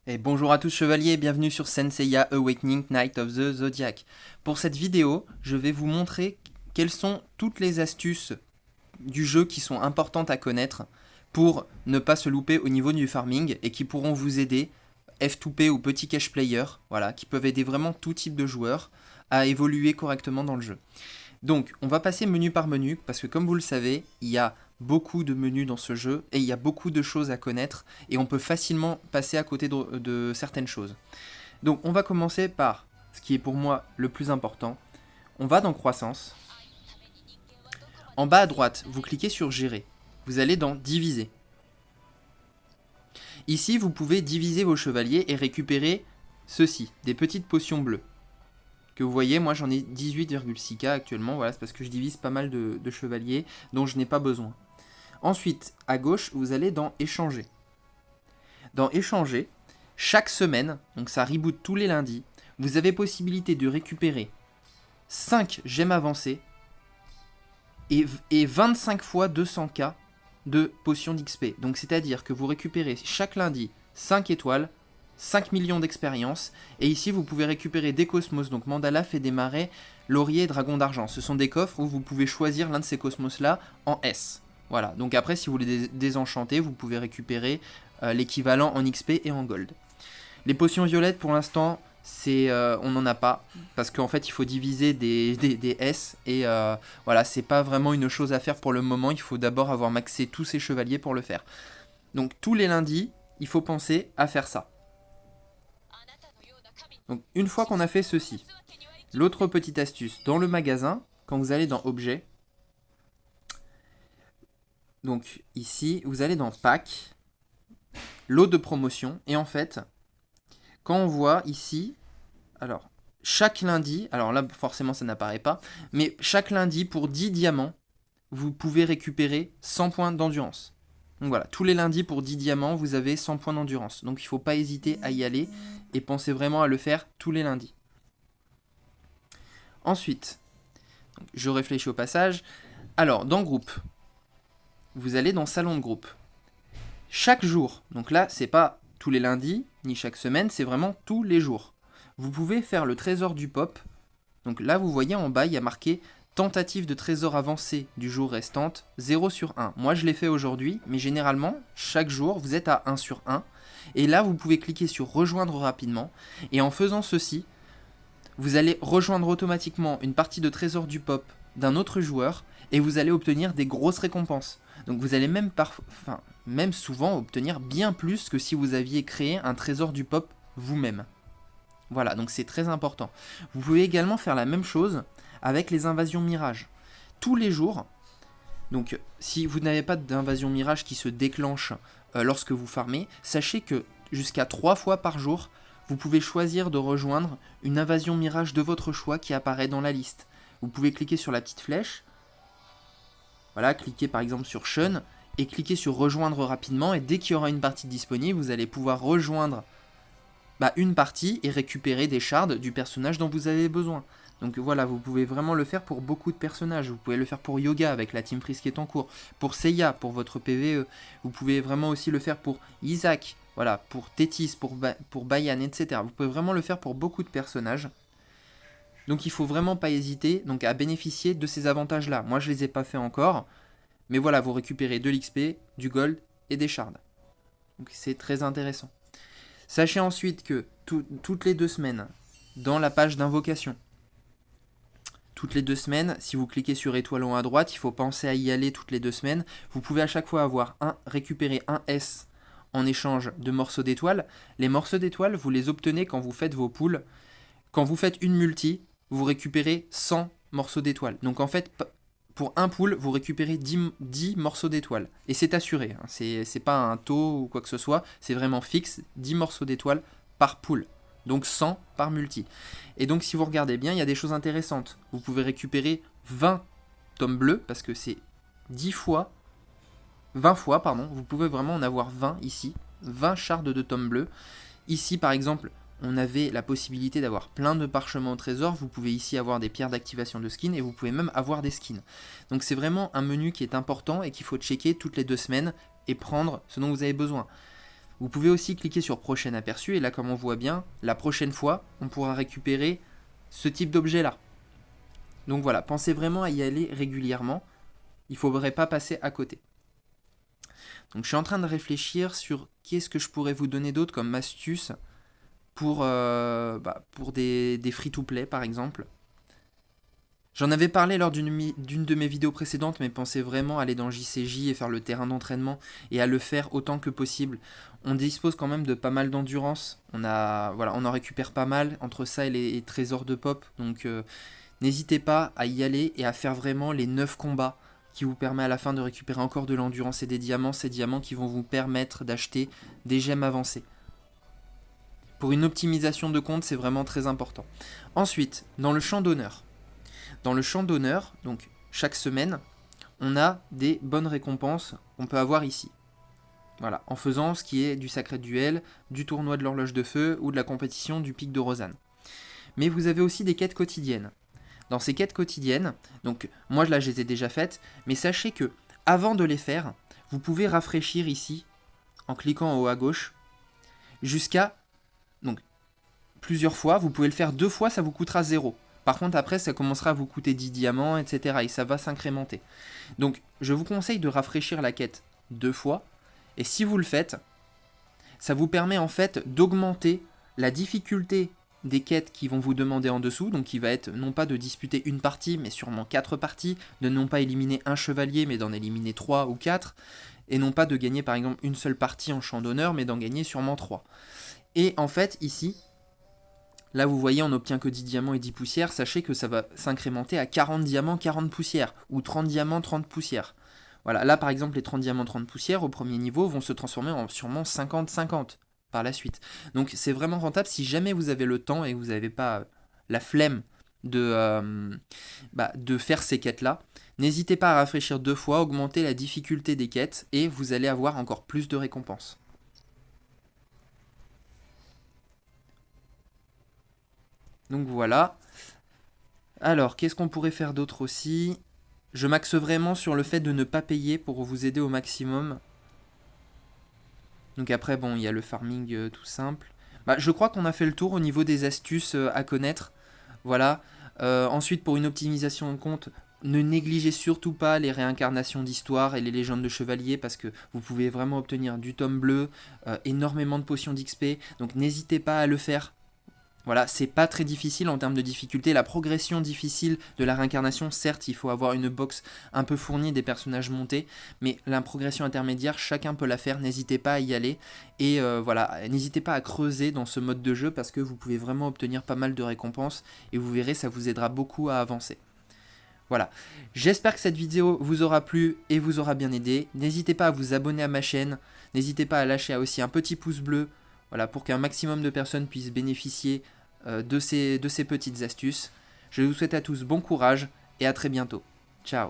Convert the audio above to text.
Et bonjour à tous chevaliers, bienvenue sur Senseiya Awakening Knight of the Zodiac. Pour cette vidéo, je vais vous montrer quelles sont toutes les astuces du jeu qui sont importantes à connaître pour ne pas se louper au niveau du farming et qui pourront vous aider, F2P ou petit cash player, voilà, qui peuvent aider vraiment tout type de joueurs à évoluer correctement dans le jeu. Donc, on va passer menu par menu, parce que comme vous le savez, il y a beaucoup de menus dans ce jeu, et il y a beaucoup de choses à connaître, et on peut facilement passer à côté de certaines choses. Donc, on va commencer par ce qui est pour moi le plus important. On va dans croissance. En bas à droite, vous cliquez sur gérer. Vous allez dans diviser. Ici, vous pouvez diviser vos chevaliers et récupérer ceci, des petites potions bleues. Que vous voyez, moi j'en ai 18,6K actuellement, voilà, c'est parce que je divise pas mal de chevaliers dont je n'ai pas besoin. Ensuite, à gauche, vous allez dans échanger. Dans échanger, chaque semaine, donc ça reboot tous les lundis, vous avez possibilité de récupérer 5 gemmes avancées et 25 fois 200K de potions d'XP. Donc c'est-à-dire que vous récupérez chaque lundi 5 étoiles, 5 millions d'expérience, et ici vous pouvez récupérer des cosmos, donc Mandala, Fée des Marais, Laurier et Dragon d'Argent. Ce sont des coffres où vous pouvez choisir l'un de ces cosmos là en S. Voilà, donc après si vous voulez désenchanter, vous pouvez récupérer l'équivalent en XP et en Gold. Les potions violettes pour l'instant, on n'en a pas, parce qu'en fait il faut diviser des S, et voilà, c'est pas vraiment une chose à faire pour le moment, il faut d'abord avoir maxé tous ces chevaliers pour le faire. Donc tous les lundis, il faut penser à faire ça. Donc une fois qu'on a fait ceci, l'autre petite astuce, dans le magasin, quand vous allez dans Objets, donc ici, vous allez dans Pack, lot de promotion, et en fait, quand on voit ici, alors, chaque lundi, alors là forcément ça n'apparaît pas, mais chaque lundi pour 10 diamants, vous pouvez récupérer 100 points d'endurance. Donc voilà, tous les lundis pour 10 diamants, vous avez 100 points d'endurance. Donc il ne faut pas hésiter à y aller et pensez vraiment à le faire tous les lundis. Ensuite, je réfléchis au passage. Alors, dans groupe, vous allez dans salon de groupe. Chaque jour, donc là, c'est pas tous les lundis, ni chaque semaine, c'est vraiment tous les jours. Vous pouvez faire le trésor du pop. Donc là, vous voyez en bas, il y a marqué tentative de trésor avancé du jour restante, 0 sur 1. Moi, je l'ai fait aujourd'hui, mais généralement, chaque jour, vous êtes à 1 sur 1. Et là, vous pouvez cliquer sur rejoindre rapidement. Et en faisant ceci, vous allez rejoindre automatiquement une partie de trésor du pop d'un autre joueur et vous allez obtenir des grosses récompenses. Donc vous allez même souvent obtenir bien plus que si vous aviez créé un trésor du pop vous-même. Voilà, donc c'est très important. Vous pouvez également faire la même chose avec les invasions mirage. Tous les jours, donc si vous n'avez pas d'invasion mirage qui se déclenche lorsque vous farmez, sachez que jusqu'à 3 fois par jour, vous pouvez choisir de rejoindre une invasion mirage de votre choix qui apparaît dans la liste. Vous pouvez cliquer sur la petite flèche, voilà, cliquez par exemple sur Shun, et cliquez sur rejoindre rapidement, et dès qu'il y aura une partie disponible, vous allez pouvoir rejoindre une partie et récupérer des shards du personnage dont vous avez besoin. Donc voilà, vous pouvez vraiment le faire pour beaucoup de personnages. Vous pouvez le faire pour Yoga avec la Team Freeze qui est en cours, pour Seiya, pour votre PvE. Vous pouvez vraiment aussi le faire pour Isaac, voilà, pour Tétis, pour Bayan, etc. Vous pouvez vraiment le faire pour beaucoup de personnages. Donc il faut vraiment pas hésiter donc, à bénéficier de ces avantages-là. Moi je les ai pas fait encore, mais voilà, vous récupérez de l'XP, du gold et des shards. Donc c'est très intéressant. Sachez ensuite que toutes les 2 semaines, dans la page d'invocation, toutes les 2 semaines, si vous cliquez sur étoile en haut à droite, il faut penser à y aller toutes les 2 semaines. Vous pouvez à chaque fois récupérer un S en échange de morceaux d'étoiles. Les morceaux d'étoiles, vous les obtenez quand vous faites vos poules. Quand vous faites une multi, vous récupérez 100 morceaux d'étoiles. Donc en fait, pour un pool, vous récupérez 10 morceaux d'étoiles. Et c'est assuré, hein. C'est pas un taux ou quoi que ce soit, c'est vraiment fixe, 10 morceaux d'étoiles par pool. Donc 100 par multi. Et donc si vous regardez bien, il y a des choses intéressantes. Vous pouvez récupérer 20 tomes bleus, parce que c'est 20 fois, vous pouvez vraiment en avoir 20 ici. 20 shards de tomes bleus. Ici par exemple, on avait la possibilité d'avoir plein de parchemins au trésor. Vous pouvez ici avoir des pierres d'activation de skins et vous pouvez même avoir des skins. Donc c'est vraiment un menu qui est important et qu'il faut checker toutes les 2 semaines et prendre ce dont vous avez besoin. Vous pouvez aussi cliquer sur prochain aperçu et là comme on voit bien, la prochaine fois, on pourra récupérer ce type d'objet là. Donc voilà, pensez vraiment à y aller régulièrement, il ne faudrait pas passer à côté. Donc je suis en train de réfléchir sur qu'est-ce que je pourrais vous donner d'autre comme astuce pour des free-to-play par exemple. J'en avais parlé lors d'une de mes vidéos précédentes, mais pensez vraiment à aller dans JCJ et faire le terrain d'entraînement et à le faire autant que possible. On dispose quand même de pas mal d'endurance, on en récupère pas mal entre ça et les trésors de pop, donc n'hésitez pas à y aller et à faire vraiment les 9 combats qui vous permet à la fin de récupérer encore de l'endurance et des diamants, ces diamants qui vont vous permettre d'acheter des gemmes avancées. Pour une optimisation de compte, c'est vraiment très important. Ensuite, dans le champ d'honneur. Dans le champ d'honneur, donc chaque semaine, on a des bonnes récompenses qu'on peut avoir ici. Voilà, en faisant ce qui est du sacré duel, du tournoi de l'horloge de feu ou de la compétition du pic de Rosanne. Mais vous avez aussi des quêtes quotidiennes. Dans ces quêtes quotidiennes, donc moi là je les ai déjà faites, mais sachez que avant de les faire, vous pouvez rafraîchir ici, en cliquant en haut à gauche, jusqu'à donc plusieurs fois, vous pouvez le faire 2 fois, ça vous coûtera 0. Par contre après ça commencera à vous coûter 10 diamants, etc. et ça va s'incrémenter. Donc je vous conseille de rafraîchir la quête 2 fois, et si vous le faites, ça vous permet en fait d'augmenter la difficulté des quêtes qui vont vous demander en dessous, donc qui va être non pas de disputer une partie, mais sûrement 4 parties, de non pas éliminer un chevalier, mais d'en éliminer 3 ou 4, et non pas de gagner par exemple une seule partie en champ d'honneur, mais d'en gagner sûrement 3. Et en fait, ici, là vous voyez, on n'obtient que 10 diamants et 10 poussières, sachez que ça va s'incrémenter à 40 diamants, 40 poussières, ou 30 diamants, 30 poussières. Voilà, là par exemple, les 30 diamants, 30 poussières, au premier niveau, vont se transformer en sûrement 50-50. Par la suite. Donc c'est vraiment rentable si jamais vous avez le temps et que vous n'avez pas la flemme de faire ces quêtes-là. N'hésitez pas à rafraîchir 2 fois, augmenter la difficulté des quêtes et vous allez avoir encore plus de récompenses. Donc voilà. Alors, qu'est-ce qu'on pourrait faire d'autre aussi? Je m'axe vraiment sur le fait de ne pas payer pour vous aider au maximum. Donc après, bon, il y a le farming tout simple. Je crois qu'on a fait le tour au niveau des astuces à connaître. Voilà. Ensuite, pour une optimisation de compte, ne négligez surtout pas les réincarnations d'histoire et les légendes de chevaliers parce que vous pouvez vraiment obtenir du tome bleu, énormément de potions d'XP. Donc n'hésitez pas à le faire. Voilà, c'est pas très difficile en termes de difficulté. La progression difficile de la réincarnation, certes, il faut avoir une box un peu fournie des personnages montés, mais la progression intermédiaire, chacun peut la faire, n'hésitez pas à y aller. Et voilà, n'hésitez pas à creuser dans ce mode de jeu parce que vous pouvez vraiment obtenir pas mal de récompenses et vous verrez, ça vous aidera beaucoup à avancer. Voilà, j'espère que cette vidéo vous aura plu et vous aura bien aidé. N'hésitez pas à vous abonner à ma chaîne, n'hésitez pas à lâcher aussi un petit pouce bleu, voilà, pour qu'un maximum de personnes puissent bénéficier de ces petites astuces. Je vous souhaite à tous bon courage et à très bientôt. Ciao.